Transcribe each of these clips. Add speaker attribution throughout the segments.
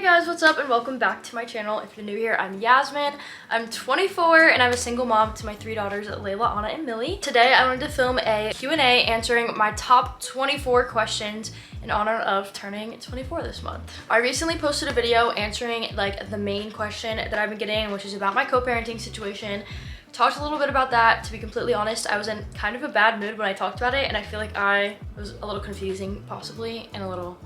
Speaker 1: Hey guys, what's up and welcome back to my channel. If you're new here, I'm Yasmin. I'm 24 and I'm a single mom to my 3 daughters, Laela, Anna, and Millie. Today I wanted to film a Q&A answering my top 24 questions in honor of turning 24 this month. I recently posted a video answering like the main question that I've been getting, which is about my co-parenting situation. Talked a little bit about that. To be completely honest, I was in kind of a bad mood when I talked about it, and I feel like I was a little confusing possibly and a little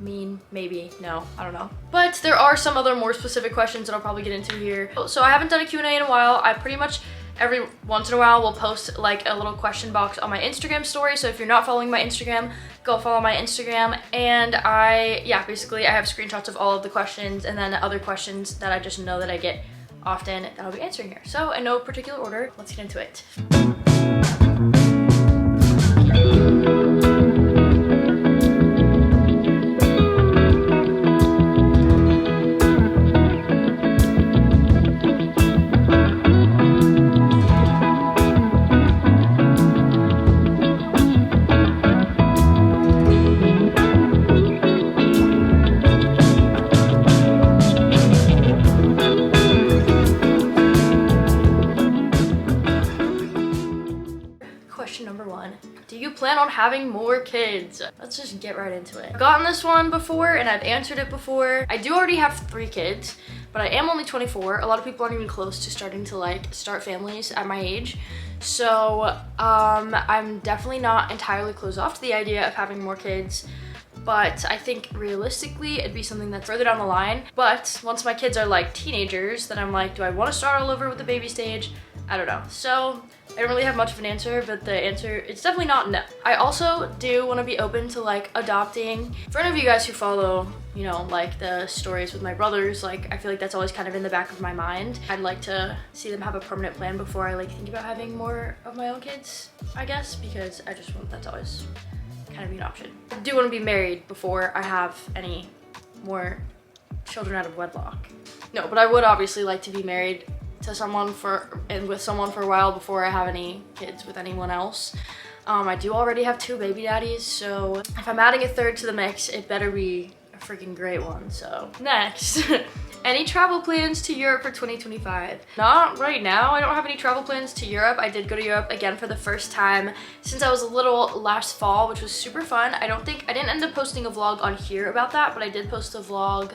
Speaker 1: mean, maybe, no, I don't know. But there are some other more specific questions that I'll probably get into here. So I haven't done a Q&A in a while. I pretty much every once in a while will post like a little question box on my Instagram story. So if you're not following my Instagram, go follow my Instagram. And basically I have screenshots of all of the questions and then other questions that I just know that I get often that I'll be answering here. So in no particular order, let's get into it. Number 1, do you plan on having more kids? Let's just get right into it. I've gotten this one before and I've answered it before. I do already have 3 kids, but I am only 24. A lot of people aren't even close to starting to like start families at my age. So I'm definitely not entirely closed off to the idea of having more kids. But I think realistically it'd be something that's further down the line. But once my kids are like teenagers, then I'm like, do I want to start all over with the baby stage? I don't know. So I don't really have much of an answer, but the answer, it's definitely not no. I also do want to be open to like adopting. For any of you guys who follow, you know, like the stories with my brothers, like I feel like that's always kind of in the back of my mind. I'd like to see them have a permanent plan before I like think about having more of my own kids, I guess, because I just want, that's always kind of be an option. I do want to be married before I have any more children out of wedlock. No, but I would obviously like to be married to someone with someone for a while before I have any kids with anyone else. I do already have 2 baby daddies, so if I'm adding a 3rd to the mix, it better be a freaking great one. So next, any travel plans to Europe for 2025? Not right now. I don't have any travel plans to Europe. I did go to Europe again for the first time since I was little last fall, which was super fun. I didn't end up posting a vlog on here about that, but I did post a vlog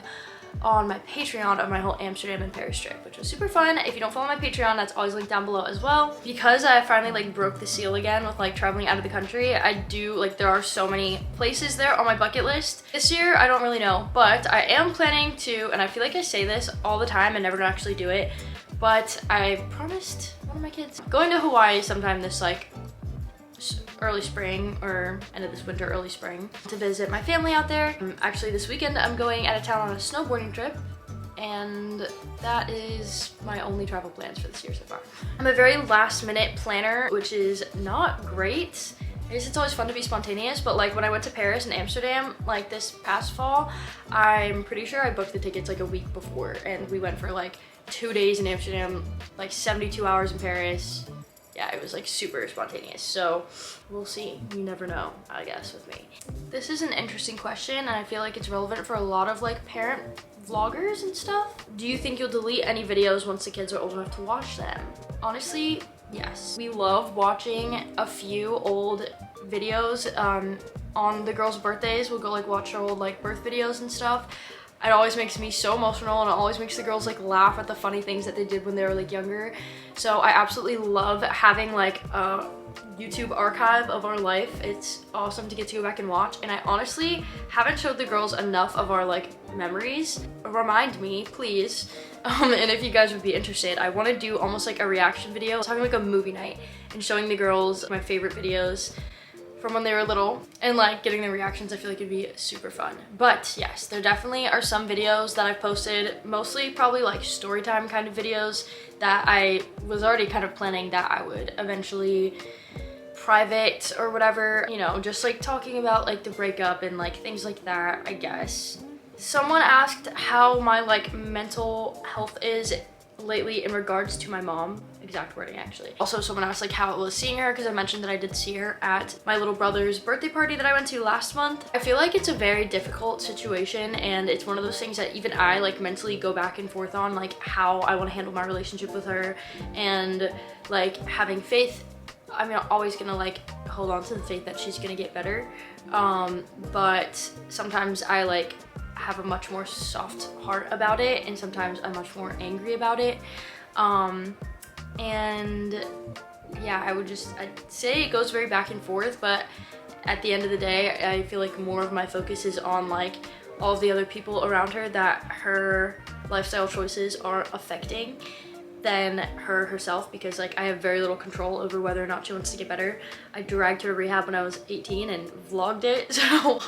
Speaker 1: on my Patreon of my whole Amsterdam and Paris trip, which was super fun. If you don't follow my Patreon, that's always linked down below as well. Because I finally like broke the seal again with like traveling out of the country, I do like, there are so many places there on my bucket list. This year, I don't really know, but I am planning to, and I feel like I say this all the time and never actually do it, but I promised one of my kids going to Hawaii sometime this like early spring or end of this winter, early spring, to visit my family out there. Actually this weekend I'm going out of town on a snowboarding trip, and that is my only travel plans for this year so far. I'm a very last minute planner, which is not great. I guess it's always fun to be spontaneous, but like when I went to Paris and Amsterdam like this past fall, I'm pretty sure I booked the tickets like a week before, and we went for like 2 days in Amsterdam, like 72 hours in Paris. Yeah, it was like super spontaneous, so we'll see. You never know, I guess, with me. This is an interesting question, and I feel like it's relevant for a lot of like parent vloggers and stuff. Do you think you'll delete any videos once the kids are old enough to watch them? Honestly, yes. We love watching a few old videos on the girls' birthdays. We'll go like watch our old like birth videos and stuff. It always makes me so emotional, and it always makes the girls like laugh at the funny things that they did when they were like younger. So I absolutely love having like a YouTube archive of our life. It's awesome to get to go back and watch, and I honestly haven't showed the girls enough of our like memories. Remind me, please. And if you guys would be interested, I want to do almost like a reaction video, talking like a movie night and showing the girls my favorite videos from when they were little and like getting their reactions. I feel like it'd be super fun. But yes, there definitely are some videos that I've posted, mostly probably like story time kind of videos, that I was already kind of planning that I would eventually private or whatever, you know, just like talking about like the breakup and like things like that, I guess. Someone asked how my like mental health is lately in regards to my mom, exact wording actually. Also, someone asked like how it was seeing her, because I mentioned that I did see her at my little brother's birthday party that I went to last month. I feel like it's a very difficult situation, and it's one of those things that even I like mentally go back and forth on, like how I want to handle my relationship with her, and like having faith. I mean, I'm always gonna like hold on to the faith that she's gonna get better, but sometimes I like have a much more soft heart about it, and sometimes I'm much more angry about it. And yeah, I'd say it goes very back and forth, but at the end of the day, I feel like more of my focus is on like all of the other people around her that her lifestyle choices are affecting than her herself, because like I have very little control over whether or not she wants to get better. I dragged her to rehab when I was 18 and vlogged it, so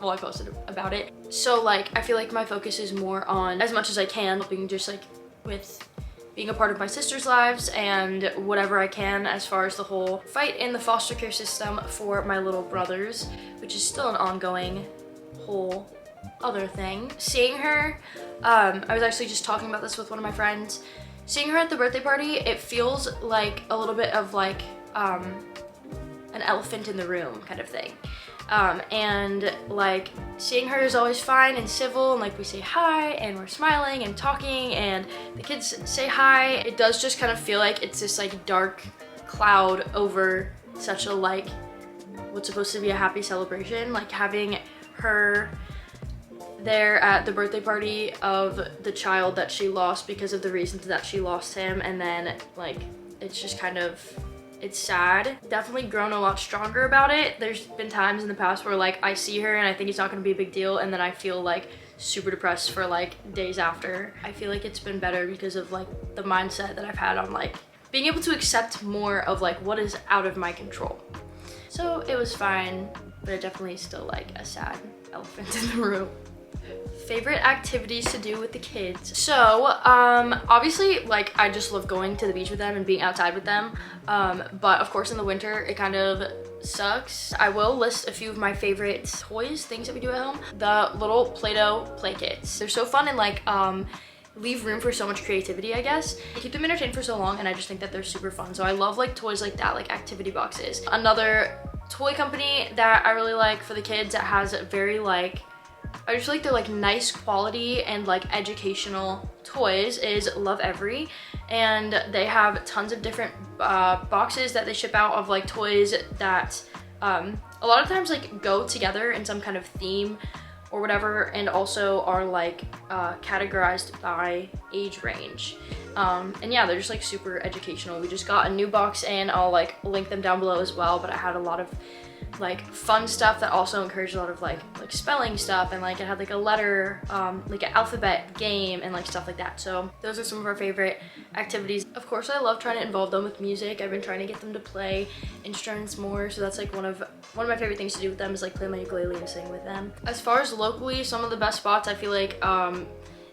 Speaker 1: well, I posted about it. So like I feel like my focus is more on, as much as I can, helping just like with being a part of my sister's lives and whatever I can as far as the whole fight in the foster care system for my little brothers, which is still an ongoing whole other thing. Seeing her, I was actually just talking about this with one of my friends. Seeing her at the birthday party, it feels like a little bit of like an elephant in the room kind of thing. And like seeing her is always fine and civil, and like we say hi and we're smiling and talking and the kids say hi. It does just kind of feel like it's this like dark cloud over such a like what's supposed to be a happy celebration. Like having her there at the birthday party of the child that she lost because of the reasons that she lost him, and then like it's just kind of, it's sad. Definitely grown a lot stronger about it. There's been times in the past where like I see her and I think it's not gonna be a big deal, and then I feel like super depressed for like days after. I feel like it's been better because of like the mindset that I've had on like being able to accept more of like what is out of my control. So it was fine, but it definitely is still like a sad elephant in the room. Favorite activities to do with the kids. So obviously like I just love going to the beach with them and being outside with them, but of course in the winter it kind of sucks. I will list a few of my favorite toys, things that we do at home. The little Play-Doh play kits. They're so fun and like leave room for so much creativity, I guess. I keep them entertained for so long, and I just think that they're super fun. So I love like toys like that, like activity boxes. Another toy company that I really like for the kids that has very like, I just feel like they're like nice quality and like educational toys is Love Every, and they have tons of different boxes that they ship out of like toys that a lot of times like go together in some kind of theme or whatever, and also are like categorized by age range. And yeah, they're just like super educational. We just got a new box in, I'll like link them down below as well, but I had a lot of like fun stuff that also encouraged a lot of like spelling stuff, and like it had like a letter, like an alphabet game and like stuff like that. So those are some of our favorite activities. Of course, I love trying to involve them with music. I've been trying to get them to play instruments more, so that's like one of my favorite things to do with them is like play my ukulele and sing with them. As far as locally, some of the best spots I feel like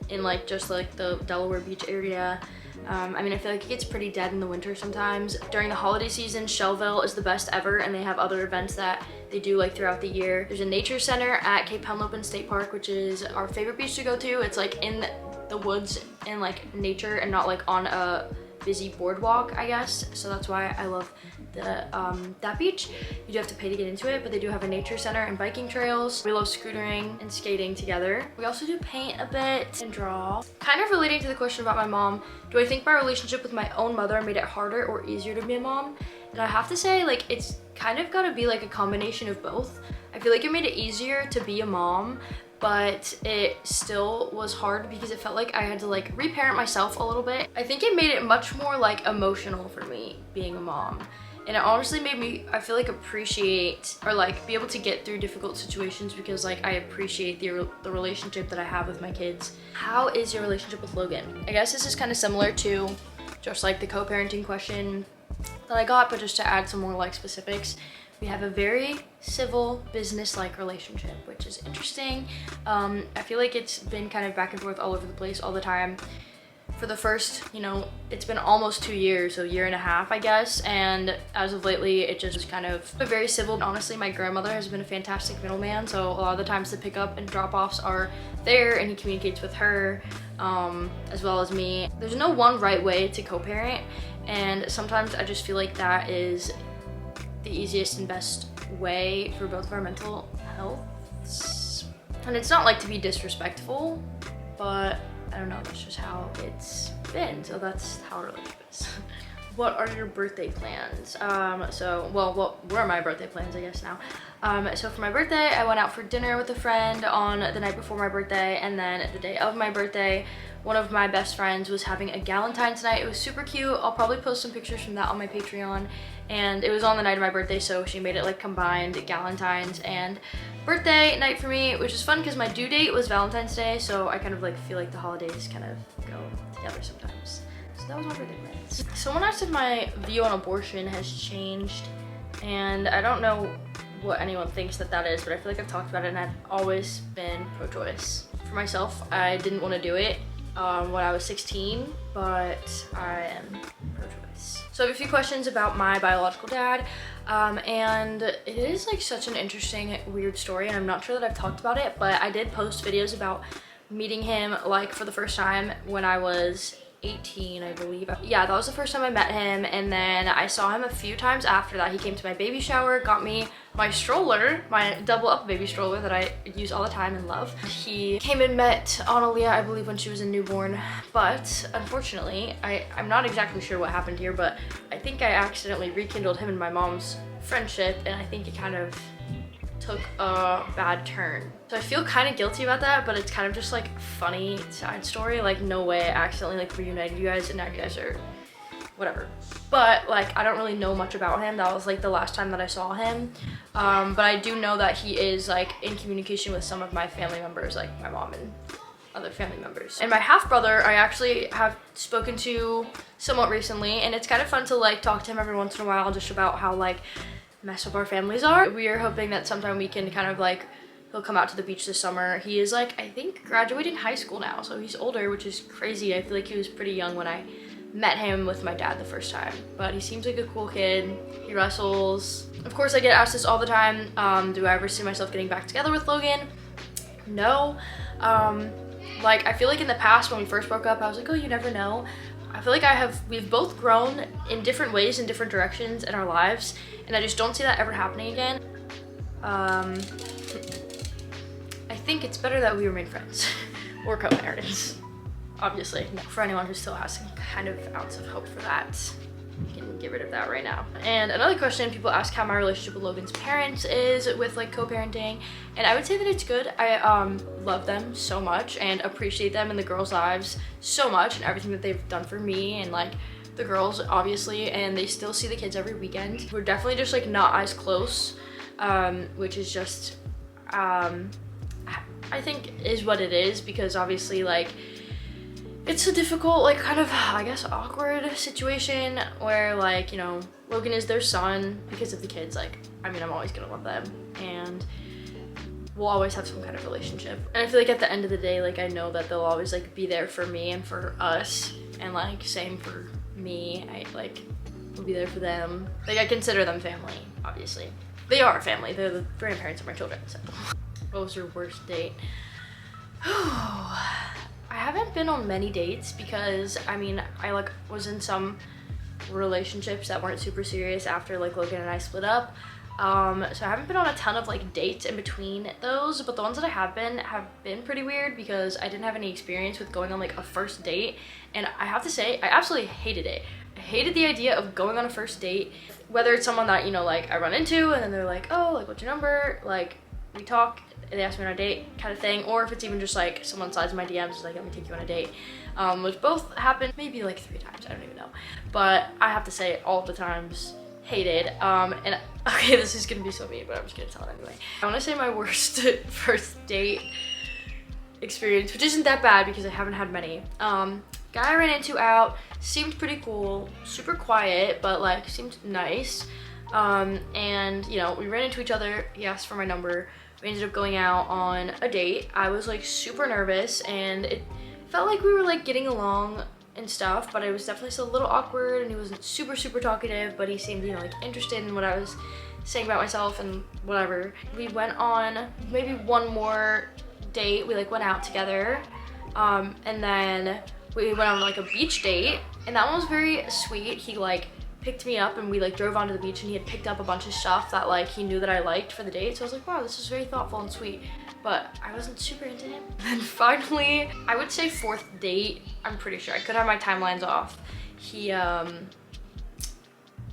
Speaker 1: in like just like the Delaware beach area. I mean, I feel like it gets pretty dead in the winter sometimes. During the holiday season, Shelville is the best ever, and they have other events that they do like throughout the year. There's a nature center at Cape Henlopen State Park, which is our favorite beach to go to. It's like in the woods and like nature, and not like on a busy boardwalk, I guess. So that's why I love that beach. You do have to pay to get into it, but they do have a nature center and biking trails. We love scootering and skating together. We also do paint a bit and draw. Kind of relating to the question about my mom, do I think my relationship with my own mother made it harder or easier to be a mom? And I have to say, like, it's kind of gotta be like a combination of both. I feel like it made it easier to be a mom, but it still was hard because it felt like I had to like reparent myself a little bit. I think it made it much more like emotional for me being a mom. And it honestly made me, I feel like, appreciate or like be able to get through difficult situations, because like I appreciate the relationship that I have with my kids. How is your relationship with Logan? I guess this is kind of similar to just like the co-parenting question that I got, but just to add some more like specifics. We have a very civil, business-like relationship, which is interesting. I feel like it's been kind of back and forth all over the place all the time. for the first, you know, it's been almost 2 years, so 1.5 years, I guess. And as of lately, it just was kind of very civil. Honestly, my grandmother has been a fantastic middleman. So a lot of the times the pickup and drop-offs are there, and he communicates with her as well as me. There's no one right way to co-parent, and sometimes I just feel like that is the easiest and best way for both of our mental health. And it's not like to be disrespectful, but I don't know, that's just how it's been. So that's how our relationship is. What are your birthday plans? What were my birthday plans, I guess now. So for my birthday, I went out for dinner with a friend on the night before my birthday, and then the day of my birthday, one of my best friends was having a Galentine's night. It was super cute. I'll probably post some pictures from that on my Patreon. And it was on the night of my birthday, so she made it like combined Galentine's and birthday night for me, which is fun because my due date was Valentine's Day, so I kind of like feel like the holidays kind of go together sometimes. So that was my birthday plans. Someone asked if my view on abortion has changed, and I don't know what anyone thinks that is, but I feel like I've talked about it, and I've always been pro-choice. For myself, I didn't want to do it when I was 16, but I am pro-choice. So I have a few questions about my biological dad, and it is like such an interesting, weird story, and I'm not sure that I've talked about it, but I did post videos about meeting him like for the first time when I was 18, I believe. Yeah, that was the first time I met him, and then I saw him a few times after that. He came to my baby shower, got me my stroller, my double up baby stroller that I use all the time and love. He came and met Analia, I believe, when she was a newborn, but unfortunately, I'm not exactly sure what happened here, but I think I accidentally rekindled him and my mom's friendship, and I think it kind of took a bad turn. So I feel kind of guilty about that, but it's kind of just like funny side story. Like, no way I accidentally like reunited you guys and now you guys are whatever. But like, I don't really know much about him. That was like the last time that I saw him. But I do know that he is like in communication with some of my family members, like my mom and other family members. And my half brother, I actually have spoken to somewhat recently, and it's kind of fun to like talk to him every once in a while just about how like messed up our families are. We are hoping that sometime we can kind of like, he'll come out to the beach this summer. He is like, I think graduating high school now, so he's older, which is crazy. I feel like he was pretty young when I met him with my dad the first time, but he seems like a cool kid. He wrestles. Of course, I get asked this all the time. Do I ever see myself getting back together with Logan? No. Like, I feel like in the past when we first broke up, I was like, oh, you never know. I feel like we've both grown in different ways, in different directions in our lives, and I just don't see that ever happening again. I think it's better that we remain friends or co-parents, obviously. For anyone who still has some kind of ounce of hope for that, we can get rid of that right now. And another question, people ask how my relationship with Logan's parents is with like co-parenting, and I would say that it's good. I love them so much and appreciate them in the girls' lives so much and everything that they've done for me and like the girls, obviously, and they still see the kids every weekend. We're definitely just like not as close, which is just I think is what it is, because obviously like it's a difficult, like kind of, I guess, awkward situation where like, you know, Logan is their son because of the kids. Like, I mean, I'm always gonna love them and we'll always have some kind of relationship. And I feel like at the end of the day, like I know that they'll always like be there for me and for us, and like same for me. I like will be there for them. Like I consider them family, obviously. They are family. They're the grandparents of my children, so. What was your worst date? I haven't been on many dates because I mean, I like was in some relationships that weren't super serious after like Logan and I split up. So I haven't been on a ton of like dates in between those, but the ones that I have been pretty weird because I didn't have any experience with going on like a first date. And I have to say, I absolutely hated it. I hated the idea of going on a first date, whether it's someone that, you know, like I run into and then they're like, oh, like what's your number? Like we talk, they ask me on a date kind of thing, or if it's even just like someone slides in my DMs is like, let me take you on a date, which both happened maybe like 3 times, I don't even know. But I have to say all of the times hated. And okay, this is gonna be so mean, but I'm just gonna tell it anyway. I want to say my worst first date experience, which isn't that bad because I haven't had many. Guy I ran into out, seemed pretty cool, super quiet, but like seemed nice. And you know, we ran into each other, he asked for my number, we ended up going out on a date. I was like super nervous and it felt like we were like getting along and stuff, but it was definitely still a little awkward, and he wasn't super talkative, but he seemed, you know, like interested in what I was saying about myself and whatever. We went on maybe one more date. We like went out together, and then we went on like a beach date, and that one was very sweet. He like picked me up and we like drove onto the beach, and he had picked up a bunch of stuff that like he knew that I liked for the date, so I was like, wow, this is very thoughtful and sweet. But I wasn't super into him. And finally, I would say fourth date, I'm pretty sure, I could have my timelines off, he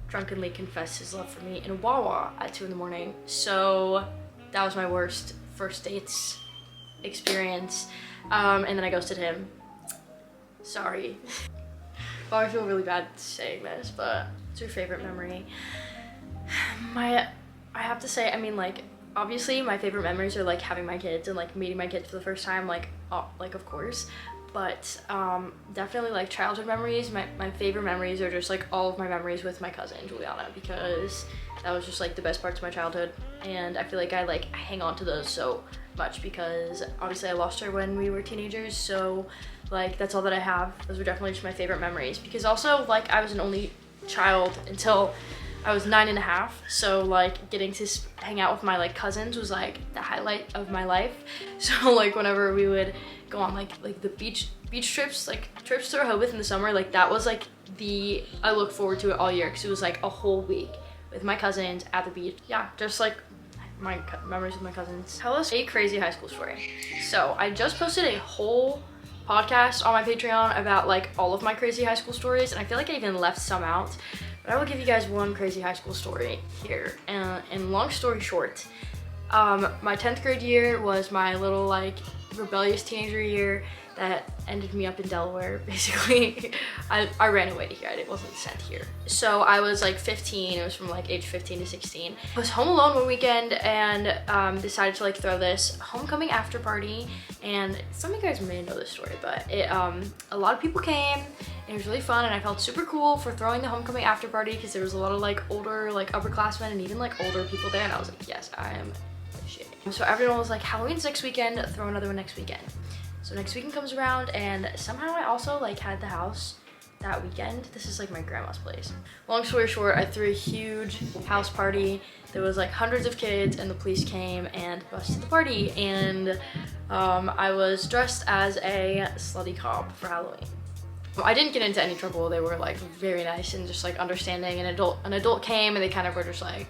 Speaker 1: drunkenly confessed his love for me in Wawa at 2 in the morning. So that was my worst first dates experience. And then I ghosted him. Sorry. Oh, I feel really bad saying this, but what's your favorite memory? I have to say, I mean, like, obviously my favorite memories are like having my kids and like meeting my kids for the first time, like of course, but definitely like childhood memories. My favorite memories are just like all of my memories with my cousin Juliana, because that was just like the best parts of my childhood, and I feel like I hang on to those so much because obviously I lost her when we were teenagers, so like that's all that I have. Those were definitely just my favorite memories, because also like I was an only child until I was 9.5, so like getting to hang out with my like cousins was like the highlight of my life. So like whenever we would go on like the beach trips, like trips to Rehoboth in the summer, like that was like I look forward to it all year, because it was like a whole week with my cousins at the beach. Yeah, just like my memories with my cousins. Tell us a crazy high school story. So I just posted a whole podcast on my Patreon about like all of my crazy high school stories, and I feel like I even left some out. But I will give you guys one crazy high school story here. And long story short, my 10th grade year was my little like rebellious teenager year that ended me up in Delaware, basically. I ran away to here, I wasn't sent here. So I was like 15, it was from like age 15 to 16. I was home alone one weekend and decided to like throw this homecoming after party. And some of you guys may know this story, but a lot of people came, and it was really fun, and I felt super cool for throwing the homecoming after party, because there was a lot of like older like upperclassmen and even like older people there, and I was like, yes, I am appreciating. So everyone was like, Halloween's next weekend, throw another one next weekend. So next weekend comes around, and somehow I also like had the house that weekend. This is like my grandma's place. Long story short, I threw a huge house party. There was like hundreds of kids, and the police came and busted the party, and I was dressed as a slutty cop for Halloween. I didn't get into any trouble. They were like very nice and just like understanding. An adult came, and they kind of were just like,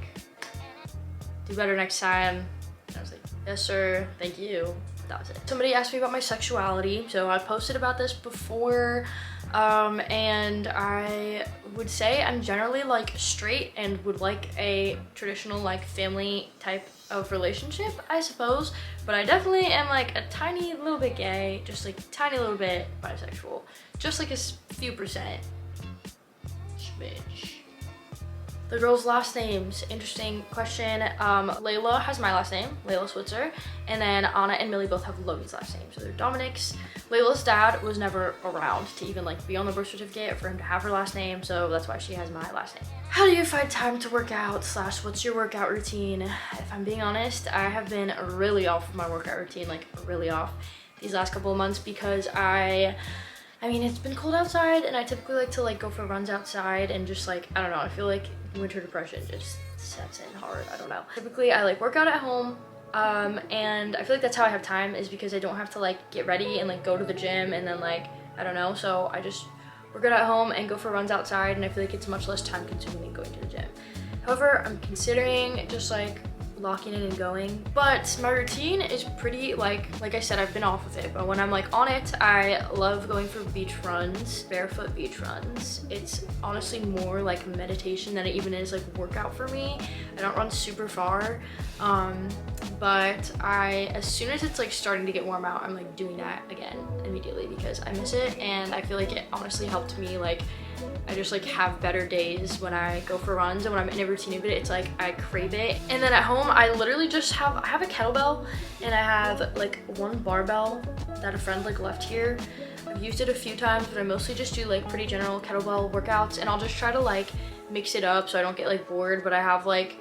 Speaker 1: do better next time. And I was like, yes sir, thank you. That was it. Somebody asked me about my sexuality, so I posted about this before, and I would say I'm generally like straight and would like a traditional like family type of relationship, I suppose, but I definitely am like a tiny little bit gay, just like tiny little bit bisexual, just like a few percent. Smidge. The girls' last names, interesting question. Laela has my last name, Yasmyn Switzer, and then Anna and Millie both have Logan's last name, so they're Dominic's. Laela's dad was never around to even like be on the birth certificate for him to have her last name, so that's why she has my last name. How do you find time to work out / what's your workout routine? If I'm being honest, I have been really off of my workout routine, like really off these last couple of months, because I mean, it's been cold outside, and I typically like to like go for runs outside, and just like, I don't know, I feel like winter depression just sets in hard. I don't know. Typically I like work out at home, and I feel like that's how I have time, is because I don't have to like get ready and like go to the gym and then like, I don't know, so I just work out at home and go for runs outside, and I feel like it's much less time consuming than going to the gym. However, I'm considering just like locking in and going, but my routine is pretty like I said, I've been off of it, but when I'm like on it, I love going for beach runs, barefoot beach runs. It's honestly more like meditation than it even is like workout for me. I don't run super far, but as soon as it's like starting to get warm out, I'm like doing that again immediately, because I miss it, and I feel like it honestly helped me. Like, I just like have better days when I go for runs, and when I'm in a routine of it, it's like I crave it. And then at home, I literally just have a kettlebell, and I have like one barbell that a friend like left here. I've used it a few times, but I mostly just do like pretty general kettlebell workouts, and I'll just try to like mix it up so I don't get like bored. But I have like,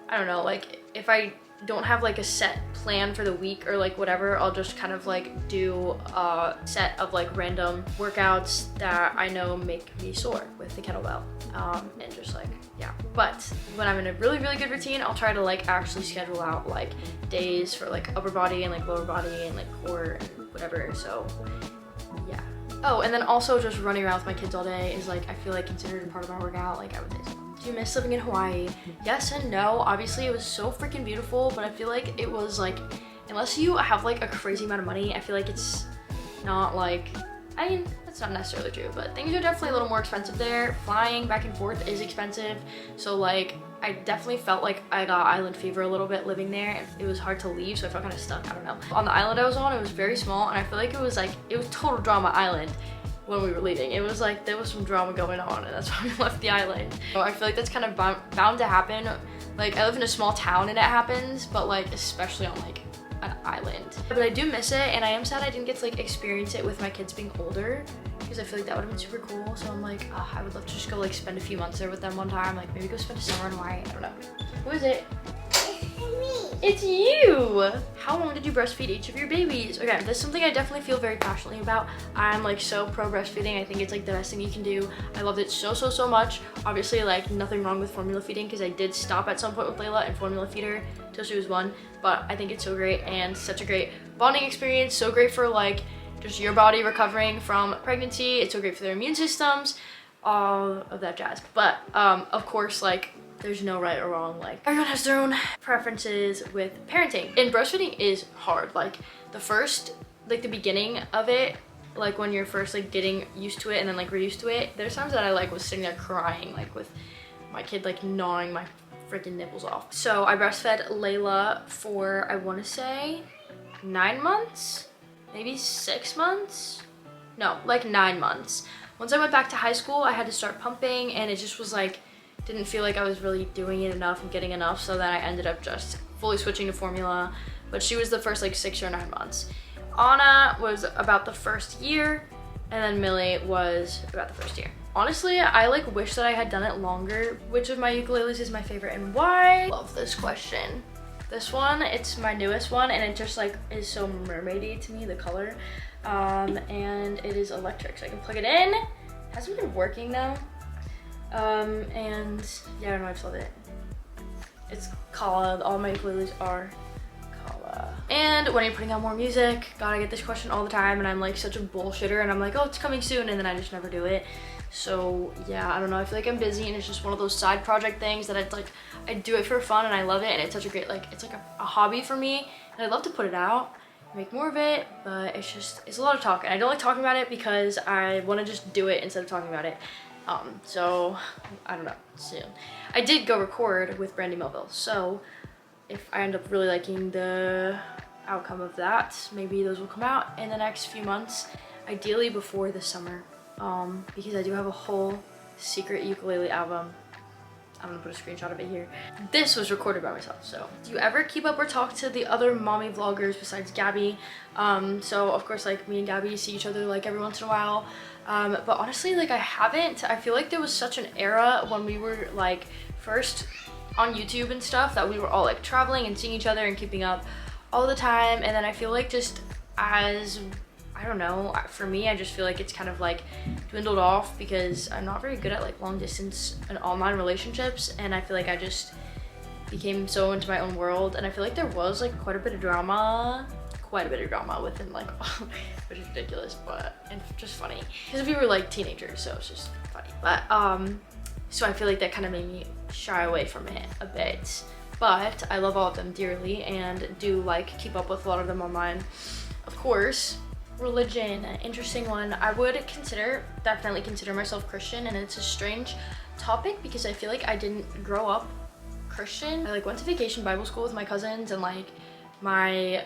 Speaker 1: I don't know, like if I don't have like a set plan for the week or like whatever. I'll just kind of like do a set of like random workouts that I know make me sore with the kettlebell, and just like, yeah. But when I'm in a really good routine, I'll try to like actually schedule out like days for like upper body and like lower body and like core and whatever. So yeah. Oh, and then also just running around with my kids all day is like, I feel like considered a part of my workout. Like I would say so. Do you miss living in Hawaii? Yes and no. Obviously it was so freaking beautiful, but I feel like it was like, unless you have like a crazy amount of money, I feel like it's not like, I mean, that's not necessarily true, but things are definitely a little more expensive there. Flying back and forth is expensive. So like, I definitely felt like I got island fever a little bit living there. It was hard to leave, so I felt kind of stuck, I don't know. On the island I was on, it was very small, and I feel like it was total drama island. When we were leaving, it was like there was some drama going on, and that's why we left the island. So I feel like that's kind of bound to happen. Like I live in a small town and it happens, but like especially on like an island. But I do miss it, and I am sad I didn't get to like experience it with my kids being older, because I feel like that would have been super cool. So I'm like, oh, I would love to just go like spend a few months there with them one time, like maybe go spend a summer in Hawaii. I don't know. Who is it? It's you! How long did you breastfeed each of your babies? Okay, this is something I definitely feel very passionately about. I'm like so pro breastfeeding. I think it's like the best thing you can do. I loved it so much. Obviously like nothing wrong with formula feeding, because I did stop at some point with Laela and formula feed her till she was 1. But I think it's so great and such a great bonding experience. So great for like just your body recovering from pregnancy. It's so great for their immune systems, all of that jazz. But of course, like there's no right or wrong. Like everyone has their own preferences with parenting. And breastfeeding is hard. Like the beginning of it, like when you're first like getting used to it and then like reused to it, there's times that I like was sitting there crying, like with my kid like gnawing my freaking nipples off. So I breastfed Laela for, I want to say 9 months, maybe 6 months. No, like 9 months. Once I went back to high school, I had to start pumping, and it just was like, didn't feel like I was really doing it enough and getting enough, so then I ended up just fully switching to formula. But she was the first like 6 or 9 months. Anna was about the first year, and then Millie was about the first year. Honestly, I like wish that I had done it longer. Which of my ukuleles is my favorite and why? Love this question. This one, it's my newest one, and it just like is so mermaidy to me, the color. And it is electric, so I can plug it in. Hasn't been working though. And yeah, I don't know, I just love it. It's Kala, all my ukuleles are Kala. And when you're putting out more music, God, I get this question all the time, and I'm like such a bullshitter, and I'm like, oh, it's coming soon, and then I just never do it. So yeah, I don't know, I feel like I'm busy, and it's just one of those side project things that it's like, I do it for fun, and I love it, and it's such a great, like, it's like a hobby for me, and I love to put it out, make more of it, but it's a lot of talk, and I don't like talking about it because I want to just do it instead of talking about it. So I don't know, soon. I did go record with Brandy Melville, so if I end up really liking the outcome of that, maybe those will come out in the next few months, ideally before the summer, because I do have a whole secret ukulele album. I'm gonna put a screenshot of it here. This was recorded by myself, so. Do you ever keep up or talk to the other mommy vloggers besides Gabby? So of course, like me and Gabby see each other like every once in a while. But honestly, like I haven't. I feel like there was such an era when we were like first on YouTube and stuff that we were all like traveling and seeing each other and keeping up all the time. And then I feel like just as, I don't know, for me, I just feel like it's kind of like dwindled off because I'm not very good at like long distance and online relationships. And I feel like I just became so into my own world. And I feel like there was like quite a bit of drama within like, which is ridiculous, but and just funny because we were like teenagers, so it's just funny. But so I feel like that kind of made me shy away from it a bit, but I love all of them dearly and do like keep up with a lot of them online. Of course, religion, an interesting one. I would definitely consider myself Christian, and it's a strange topic because I feel like I didn't grow up Christian. I like went to vacation Bible school with my cousins, and like my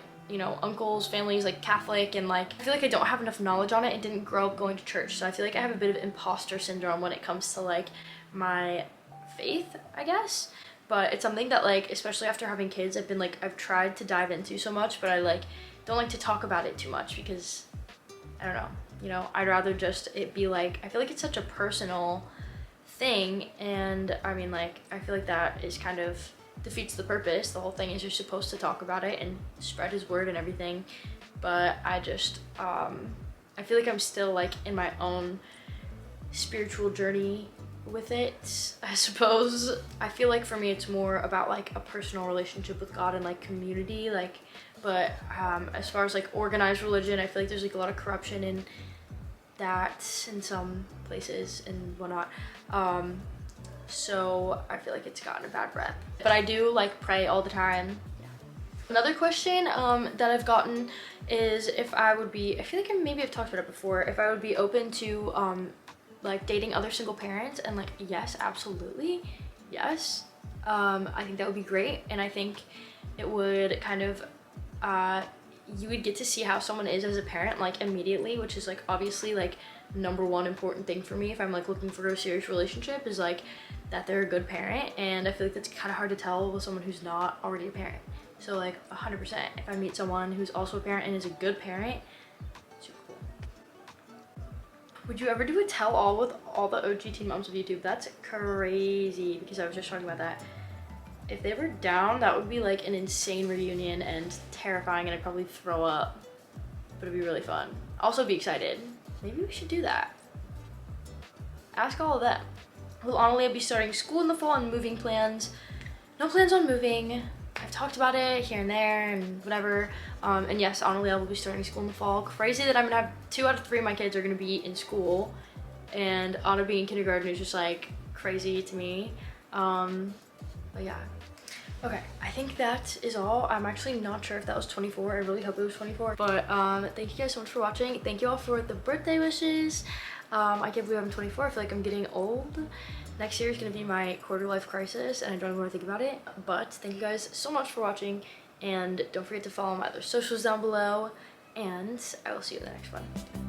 Speaker 1: uncles' families like Catholic, and like I feel like I don't have enough knowledge on it and didn't grow up going to church, so I feel like I have a bit of imposter syndrome when it comes to like my faith, I guess. But it's something that like, especially after having kids, I've tried to dive into so much, but I like don't like to talk about it too much because I don't know, I'd rather just it be like, I feel like it's such a personal thing, and I mean like I feel like that is kind of defeats the purpose. The whole thing is you're supposed to talk about it and spread his word and everything. But I just, I feel like I'm still like in my own spiritual journey with it, I suppose. I feel like for me it's more about like a personal relationship with God and like community, like, but as far as like organized religion, I feel like there's like a lot of corruption in that in some places and whatnot. So I feel like it's gotten a bad rep, but I do like pray all the time. Yeah. Another question that I've gotten is if I would be, I feel like maybe I've talked about it before, if I would be open to like dating other single parents, and like, yes, absolutely, yes. I think that would be great, and I think it would kind of, you would get to see how someone is as a parent like immediately, which is like obviously like #1 important thing for me if I'm like looking for a serious relationship, is like that they're a good parent, and I feel like that's kind of hard to tell with someone who's not already a parent. So like 100%, if I meet someone who's also a parent and is a good parent, super cool. Would you ever do a tell-all with all the OG teen moms of YouTube? That's crazy, because I was just talking about that. If they were down, that would be like an insane reunion and terrifying, and I'd probably throw up, but it'd be really fun. Also be excited. Maybe we should do that. Ask all of them. Will Analia be starting school in the fall and moving plans? No plans on moving. I've talked about it here and there and whatever. And yes, Analia will be starting school in the fall. Crazy that I'm gonna have 2 out of 3 of my kids are gonna be in school, and Anna being in kindergarten is just like crazy to me. But yeah. Okay, I think that is all. I'm actually not sure if that was 24. I really hope it was 24. But thank you guys so much for watching. Thank you all for the birthday wishes. I can't believe I'm 24. I feel like I'm getting old. Next year is going to be my quarter-life crisis, and I don't even want to think about it. But thank you guys so much for watching, and don't forget to follow my other socials down below, and I will see you in the next one.